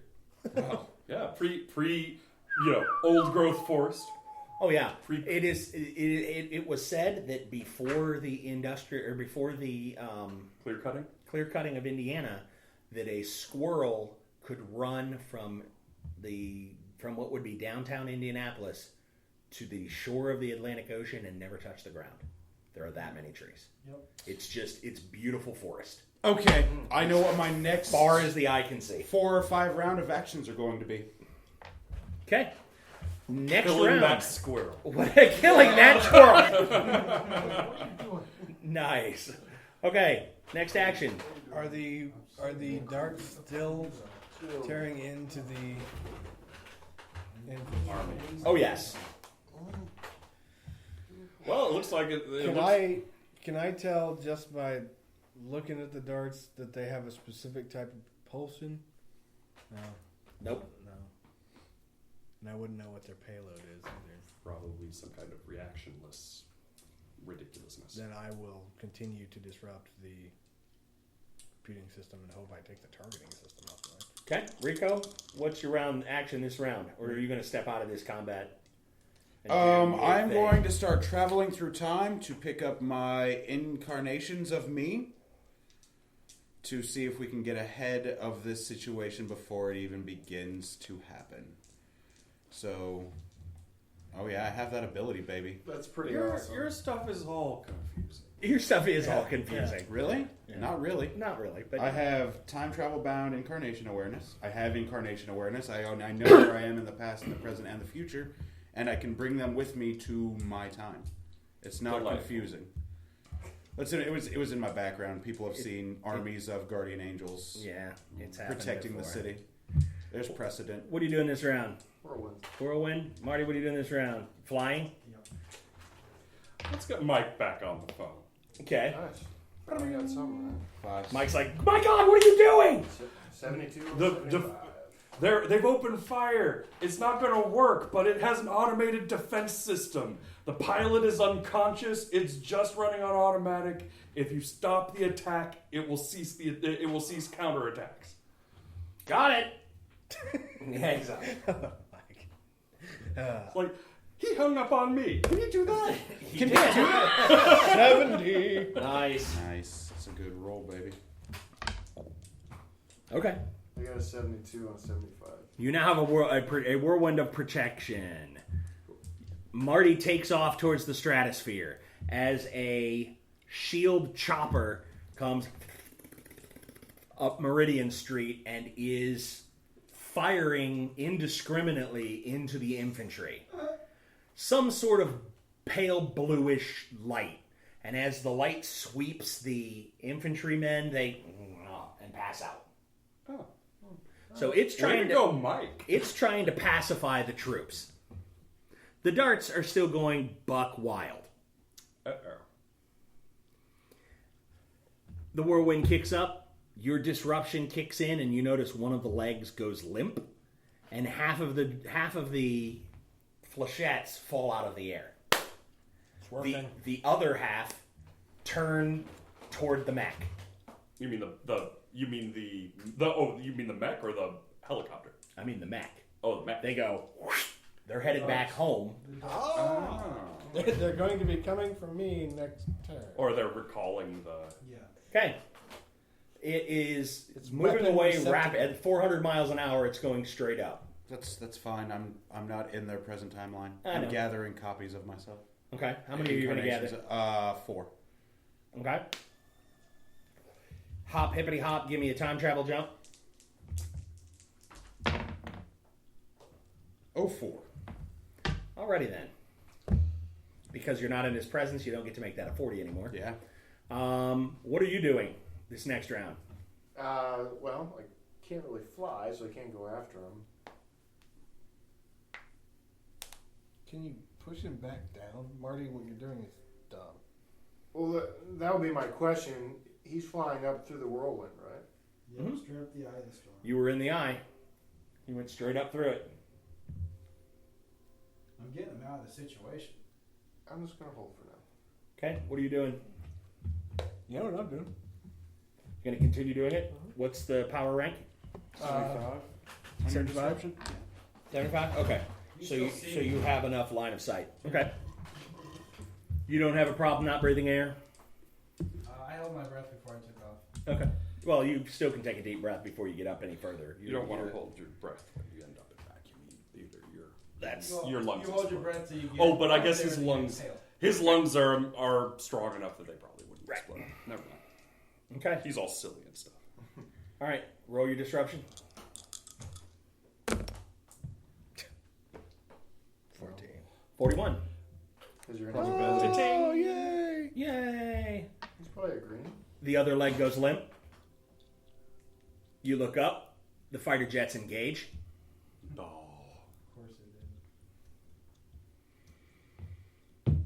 Well, yeah, pre old growth forest. Oh yeah. It is. It was said that before the clear cutting of Indiana, that a squirrel could run from what would be downtown Indianapolis to the shore of the Atlantic Ocean and never touch the ground. There are that many trees. Yep. It's beautiful forest. okay, I know what my next Far as the eye can see. 4 or 5 round of actions are going to be. Okay. Next Killing round. that squirrel. Killing that squirrel. Nice. Okay. Next action. Are the darts still tearing into the Army. Oh yes. Well, it looks like it. Can I tell just by looking at the darts that they have a specific type of propulsion? No. Nope. No. And I wouldn't know what their payload is either. Probably some kind of reactionless ridiculousness. Then I will continue to disrupt the computing system and hope I take the targeting system off of it. Okay, Rico, what's your round action this round? Or are you going to step out of this combat? I'm going to start traveling through time to pick up my incarnations of me to see if we can get ahead of this situation before it even begins to happen. So, oh yeah, I have that ability, baby. That's pretty Your awesome. stuff is all confusing. Your stuff is all confusing. Really? Yeah. Not really. Not really, but I have time travel bound incarnation awareness. I have incarnation awareness. I know where I am in the past, and the present, and the future, and I can bring them with me to my time. It's not Delightful. confusing. Listen, it was in my background. People have seen armies of guardian angels yeah, it's happened protecting the before. city. There's precedent. What are you doing this round? Whirlwind. Whirlwind? Marty, what are you doing this round? Flying? Let's get Mike back on the phone. Okay. Nice. Probably got some, right? 5. Mike's like, my God, what are you doing? 72 The- or 75. They've opened fire. It's not going to work, but it has an automated defense system. The pilot is unconscious. It's just running on automatic. If you stop the attack, it will cease counterattacks. Got it. Yeah, exactly. Like, he hung up on me. Can you do that? Can you do that? 70. Nice. Nice. It's a good roll, baby. Okay. I got a 72 on 75. You now have a whirlwind of protection. Marty takes off towards the stratosphere as a shield chopper comes up Meridian Street and is firing indiscriminately into the infantry. Some sort of pale bluish light. And as the light sweeps the infantrymen, they and pass out. Oh. So it's Way trying to go, Mike. It's trying to pacify the troops. The darts are still going buck wild. Uh-oh. The whirlwind kicks up, your disruption kicks in, and you notice one of the legs goes limp, and half of the flechettes fall out of the air. It's working. The other half turn toward the mech. You mean you mean the mech or the helicopter? I mean the mech. Oh, the mech. They go. They're headed back home. Oh. They're going to be coming for me next turn. Or they're recalling the... Yeah. Okay. It's moving weapon away receptive. rapid at 400 miles an hour. It's going straight up. That's fine. I'm not in their present timeline. I know. I'm gathering copies of myself. Okay. How many are you going to gather? Incarnations, 4. Okay. Hop, hippity hop. Give me a time travel jump. 04. Alrighty then. Because you're not in his presence, you don't get to make that a 40 anymore. Yeah. What are you doing this next round? Well, I can't really fly, so I can't go after him. Can you push him back down? Marty, what you're doing is dumb. Well, that would be my question. He's flying up through the whirlwind, right? Yeah, Mhm. straight up the eye of the storm. You were in the eye. You went straight up through it. I'm getting him out of the situation. I'm just going to hold for now. Okay, what are you doing? You know what I'm doing? You going to continue doing it? What's the power rank? 75. 75? Okay. So you have enough line of sight. Okay. You don't have a problem not breathing air? I held my breath before I took off. Okay. Well, you still can take a deep breath before you get up any further. You don't want to hold your breath when you end up in vacuum. Either That's your lungs. You hold your breath till you get Oh, but I up guess there his and you lungs. exhale. His lungs are strong enough that they probably wouldn't Right. explode. Never mind. okay. He's all silly and stuff. All right. Roll your disruption. 14. 41. Because you're Oh, yay! Yay! He's probably a green. The other leg goes limp. You look up. The fighter jets engage. No. Of course it did.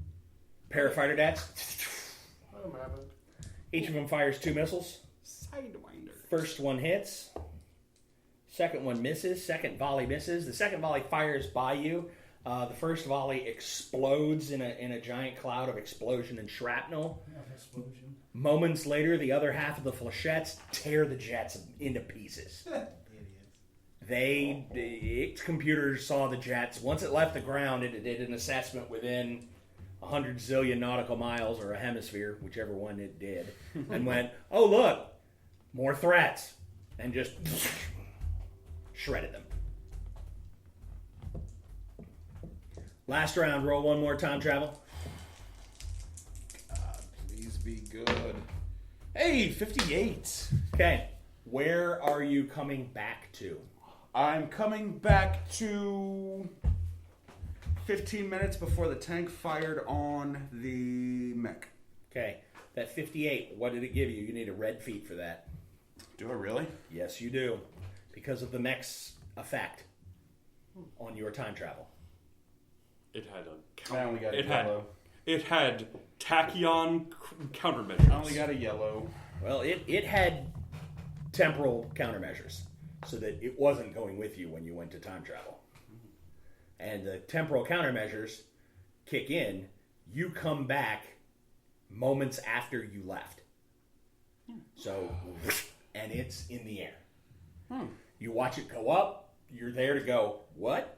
Pair of fighter jets. Let him have it. Each of them fires 2 missiles. Sidewinder. First one hits. Second one misses. Second volley misses. The second volley fires by you. The first volley explodes in a giant cloud of explosion and shrapnel. Yeah, explosion. Moments later, the other half of the flechettes tear the jets into pieces. Idiots. Its computers saw the jets. Once it left the ground, it did an assessment within 100 zillion nautical miles or a hemisphere, whichever one it did, and went, oh, look, more threats, and just shredded them. Last round, roll one more time travel. Please be good. Hey, 58. Okay, where are you coming back to? I'm coming back to 15 minutes before the tank fired on the mech. Okay, that 58, what did it give you? You need a red feat for that. Do I really? Yes, you do. Because of the mech's effect on your time travel. It had a I only got a it had yellow. it had tachyon countermeasures. I only got a yellow. Well, it had temporal countermeasures. so that it wasn't going with you when you went to time travel. And the temporal countermeasures kick in. You come back moments after you left. So, and it's in the air. You watch it go up. You're there to go, what?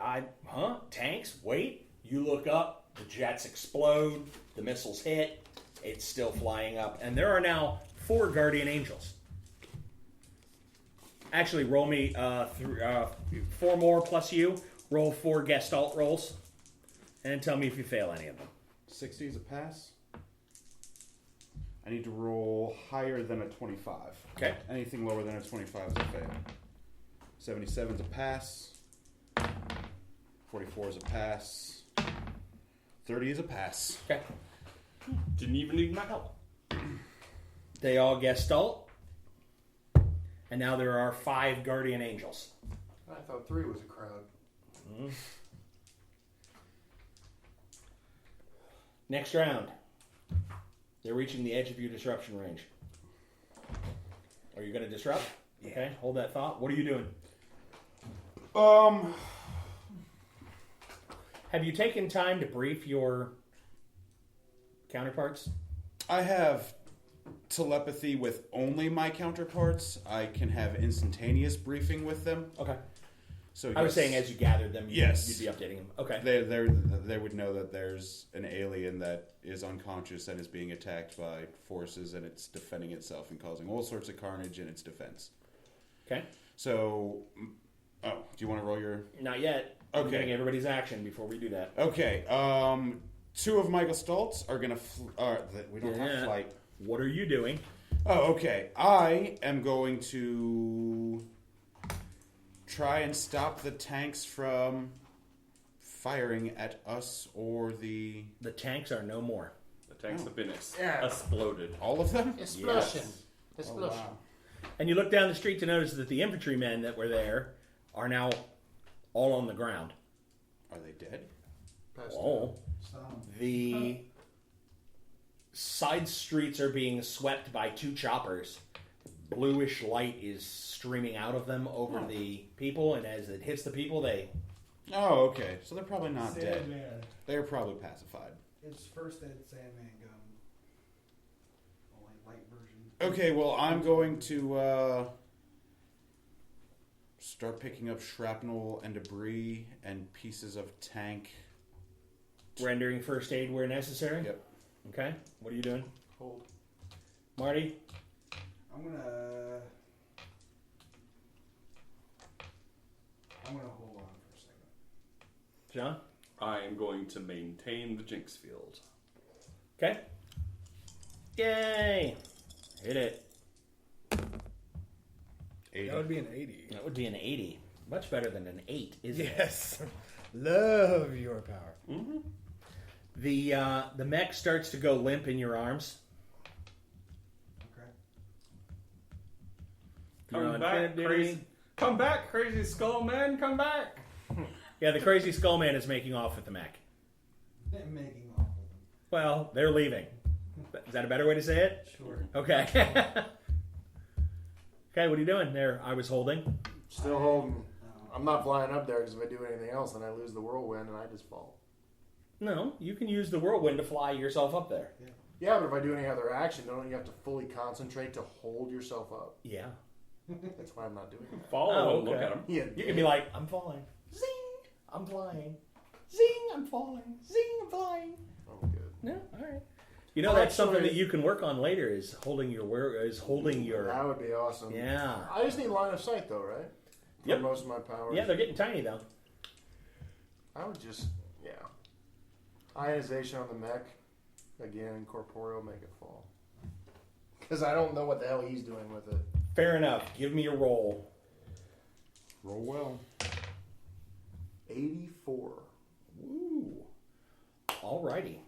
Tanks? Wait. You look up. The jets explode. The missiles hit. It's still flying up. And there are now 4 guardian angels. Actually, roll me 4 more plus you. Roll 4 Gestalt rolls. And tell me if you fail any of them. 60 is a pass. I need to roll higher than a 25. Okay. Anything lower than a 25 is a fail. 77 is a pass. 44 is a pass. 30 is a pass. Okay. Didn't even need my help. They all Gestalt. And now there are 5 guardian angels. I thought 3 was a crowd. Next round. They're reaching the edge of your disruption range. Are you going to disrupt? Yeah. Okay, hold that thought. What are you doing? Have you taken time to brief your counterparts? I have telepathy with only my counterparts. I can have instantaneous briefing with them. Okay. So I was saying as you gathered them, you'd be updating them. Okay. They would know that there's an alien that is unconscious and is being attacked by forces, and it's defending itself and causing all sorts of carnage in its defense. Okay. So, do you want to roll your... Not yet. Okay. I'm getting everybody's action before we do that. Okay. 2 of my Gestalts are going to... we don't have flight. What are you doing? Oh, okay. I am going to try and stop the tanks from firing at us or the... The tanks are no more. The tanks have been exploded. All of them? Explosion. Yes. Explosion. Oh, wow. And you look down the street to notice that the infantrymen that were there are now all on the ground. Are they dead? Oh. The side streets are being swept by 2 choppers. Bluish light is streaming out of them over the people, and as it hits the people, they... Oh, okay. So they're probably not dead. Sandman. They're probably pacified. It's first aid Sandman gun. Only light version. Okay, well, I'm going to start picking up shrapnel and debris and pieces of tank. Rendering first aid where necessary? Yep. Okay. What are you doing? Hold. Marty? I'm gonna hold on for a second. John? I am going to maintain the Jinx field. Okay. Yay! Hit it. 80. That would be an 80. That would be an 80. Much better than an 8, isn't it? Yes. Love your power. Mm-hmm. The mech starts to go limp in your arms. Okay. You're Come on back, duty. crazy. Come back, crazy skull man. Come back. Yeah, the crazy skull man is making off with the mech. They're making off with them. Well, they're leaving. Is that a better way to say it? Sure. Okay. Okay, what are you doing there? I was holding. Still holding. I'm not flying up there because if I do anything else, then I lose the whirlwind and I just fall. No, you can use the whirlwind to fly yourself up there. Yeah, but if I do any other action, don't you have to fully concentrate to hold yourself up? Yeah. That's why I'm not doing that. Follow Oh, and look okay. at him. Yeah, You can be like, I'm falling. Zing! I'm flying. Zing! I'm falling. Zing! I'm flying. Oh, good. No, all right. You know, Well, that's something actually- that you can work on later. Is holding your That would be awesome. Yeah. I just need line of sight, though, right? For Yep. most of my powers. Yeah, they're getting tiny though. I would just, ionization on the mech. Again, incorporeal, make it fall. Because I don't know what the hell he's doing with it. Fair enough. Give me a roll. Roll well. 84. Woo. Alrighty.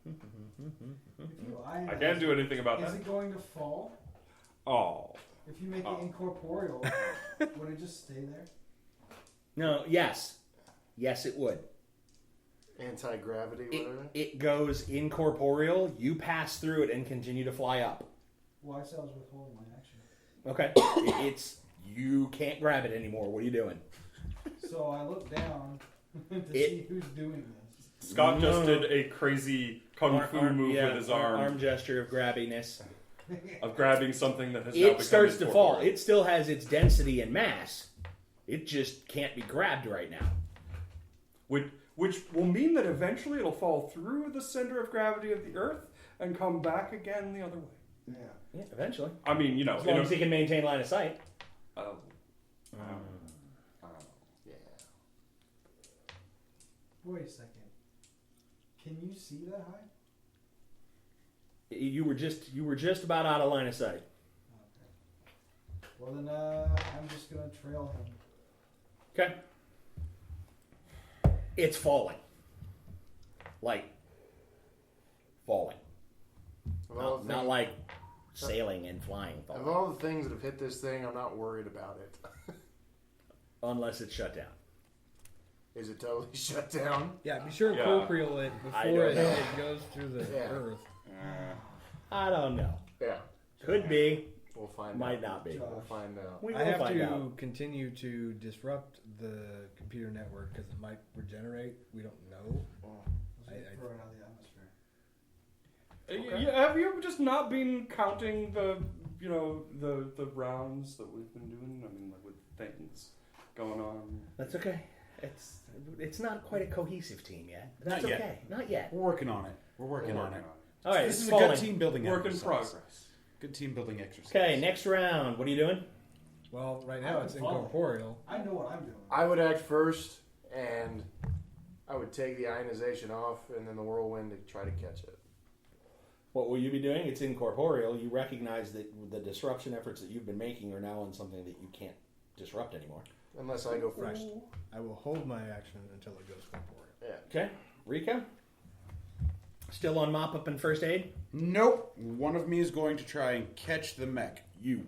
If you I can't do anything about Is that. it going to fall? Oh. If you make Oh. it incorporeal, would it just stay there? No. Yes. Yes, it would. Anti-gravity, It, whatever. it goes incorporeal. You pass through it and continue to fly up. Well, I said I was withholding my action. Okay. It's you can't grab it anymore. What are you doing? So I look down to see who's doing this. Scott just did a crazy kung fu move with his arm gesture of grabbiness. Of grabbing something that has now It become starts to fall. incorporeal. It still has its density and mass. It just can't be grabbed right now. Which will mean that eventually it'll fall through the center of gravity of the Earth and come back again the other way. Yeah, eventually. I mean, you know, As long as he can maintain line of sight. Oh. Yeah. Wait a second. Can you see that high? You were just about out of line of sight. Okay. Well then, I'm just gonna trail him. Okay. It's falling. Like falling. Not like sailing and flying. Of Falling. all the things that have hit this thing, I'm not worried about it. Unless it's shut down. Is it totally shut down? Yeah, be sure to Yeah. corporeal it I before don't it know. goes through the Yeah. earth. I don't know. Yeah. Could be. We'll find Might out. not be. We'll find out. We I will have find to out. continue to disrupt the computer network because it might regenerate. We don't know. Let's I- throw it out of the atmosphere. Yeah, have you just not been counting the rounds that we've been doing? I mean, like with things going on. That's okay. It's not quite a cohesive team yet. But that's Not yet. okay. Not yet. We're working on it. We're working on it. All right. This it's is a falling. good team building Work in exercise. progress. Good team building exercise. Okay. Next round. What are you doing? Well, right now I'm it's following. incorporeal. I know what I'm doing. I would act first, and I would take the ionization off, and then the whirlwind to try to catch it. What will you be doing? It's incorporeal. You recognize that the disruption efforts that you've been making are now on something that you can't disrupt anymore. Unless I go Right. first. I will hold my action until it goes corporeal. Yeah. Okay. Rika? Still on mop up and first aid? Nope. One of me is going to try and catch the mech. You.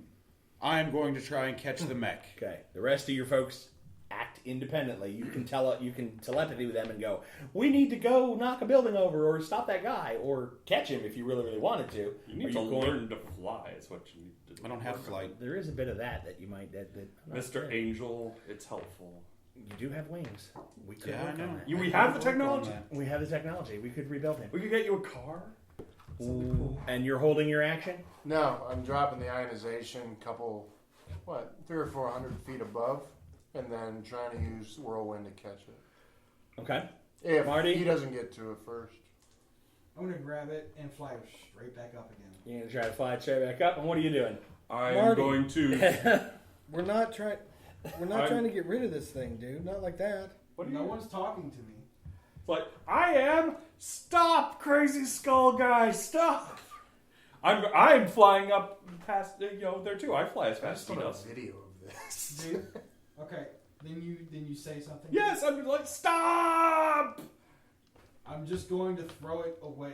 I'm going to try and catch the mech. Okay. The rest of your folks act independently. You can telepathy with them and go, we need to go knock a building over or stop that guy or catch him if you really, really wanted to. You need Are to you going- learn to fly. Is what you need to do. I don't have flight. There is a bit of that you might... that I'm not Mr. sure. Angel, it's helpful. You do have wings. We could Yeah, work I know. on that. We have the Work on technology. that. We have the technology. We could rebuild him. We could get you a car. And you're holding your action? No, I'm dropping the ionization 300 or 400 feet above, and then trying to use whirlwind to catch it. Okay. If Marty? he doesn't get to it first. I'm gonna grab it and fly straight back up again. You're going to try to fly it straight back up. And what are you doing? I'm Marty. going to. We're not trying. We're not I'm- trying to get rid of this thing, dude. Not like that. What No one's talking to me. Like, I am. Stop, crazy skull guy. Stop. I'm flying up past there too. I fly as I fast just as he want a does. video of this. Dude. Okay. Then you say something. Yes, I'm like, stop. I'm just going to throw it away.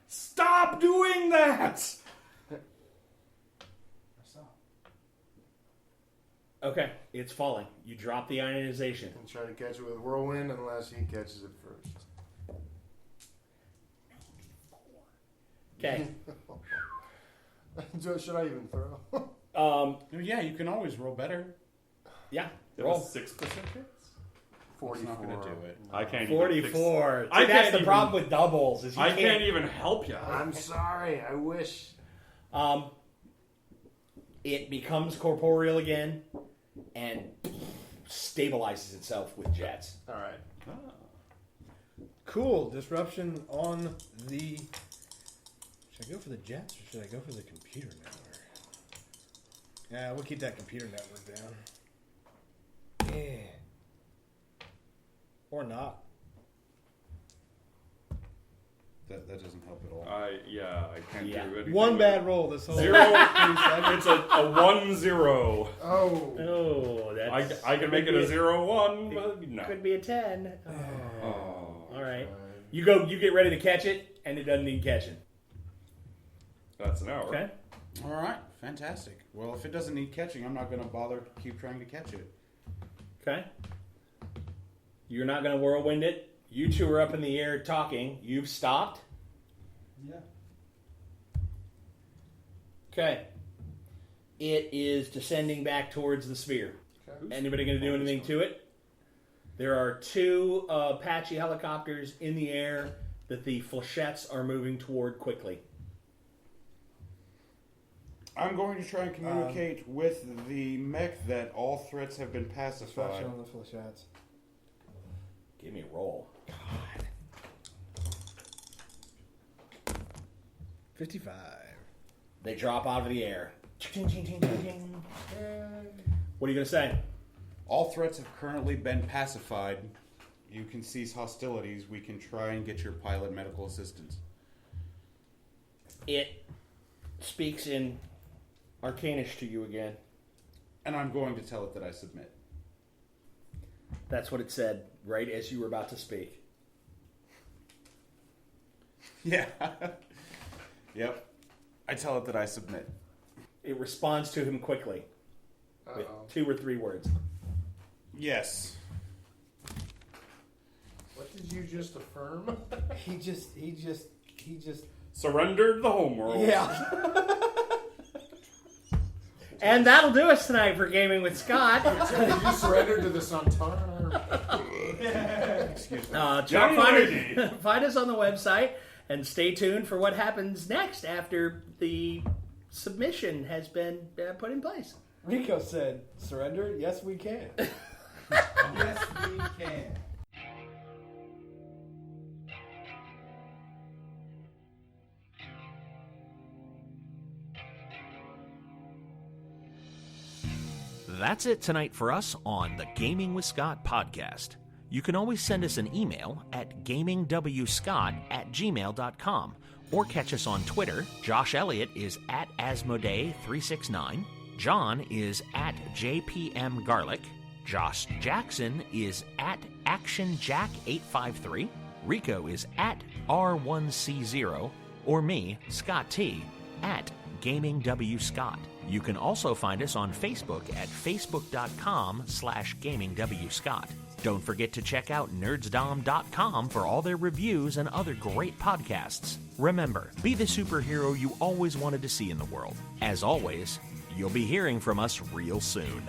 Stop doing that. I stop. Okay. It's falling. You drop the ionization. And try to catch it with whirlwind unless he catches it first. Okay. Should I even throw? Yeah, you can always roll better. Yeah. Roll Roll. 6% hits. It's 44. not going to do it. I can't. 44. I See, that's can't the even- problem with doubles. Is you I can't even help you. I'm sorry. I wish. It becomes corporeal again and stabilizes itself with jets. All right. Cool. Disruption on the. Should I go for the jets or should I go for the computer network? Yeah, we'll keep that computer network down. Yeah. Or not. That doesn't help at all. I can't Yeah. do anything. One with bad it. roll this whole 0. 3 seconds. It's a 1-0. Oh. Oh, that's... I can make it a 0-1, but no. Could be a 10. Oh. All right. You get ready to catch it, and it doesn't need catching. That's an hour. Okay? All right, fantastic. Well, if it doesn't need catching, I'm not going to bother to keep trying to catch it. Okay. You're not going to whirlwind it. You two are up in the air talking. You've stopped. Yeah. Okay. It is descending back towards the sphere. Anybody going to do anything to it? There are 2 Apache helicopters in the air that the flechettes are moving toward quickly. I'm going to try and communicate with the mech that all threats have been pacified. Especially on the flechettes. Give me a roll. 55. They drop out of the air. What are you going to say? All threats have currently been pacified. You can cease hostilities. We can try and get your pilot medical assistance. It speaks in Arcanish to you again. And I'm going to tell it that I submit. That's what it said right as you were about to speak. Yeah. Yep. I tell it that I submit. It responds to him quickly with 2 or 3 words. Yes. What did you just affirm? He just. Surrendered the homeworld. Yeah. And that'll do us tonight for Gaming with Scott. You surrendered to the Santana. Excuse me. Find us on the website and stay tuned for what happens next after the submission has been put in place. Rico said, surrender? Yes, we can. Yes, we can. That's it tonight for us on the Gaming with Scott podcast. You can always send us an email at gamingwscott@gmail.com or catch us on Twitter. Josh Elliott is at Asmodee369. John is at JPMGarlic. Josh Jackson is at ActionJack853. Rico is at R1C0. Or me, Scott T, at GamingWScott. You can also find us on Facebook at facebook.com/GamingWScott. Don't forget to check out nerdsdom.com for all their reviews and other great podcasts. Remember, be the superhero you always wanted to see in the world. As always, you'll be hearing from us real soon.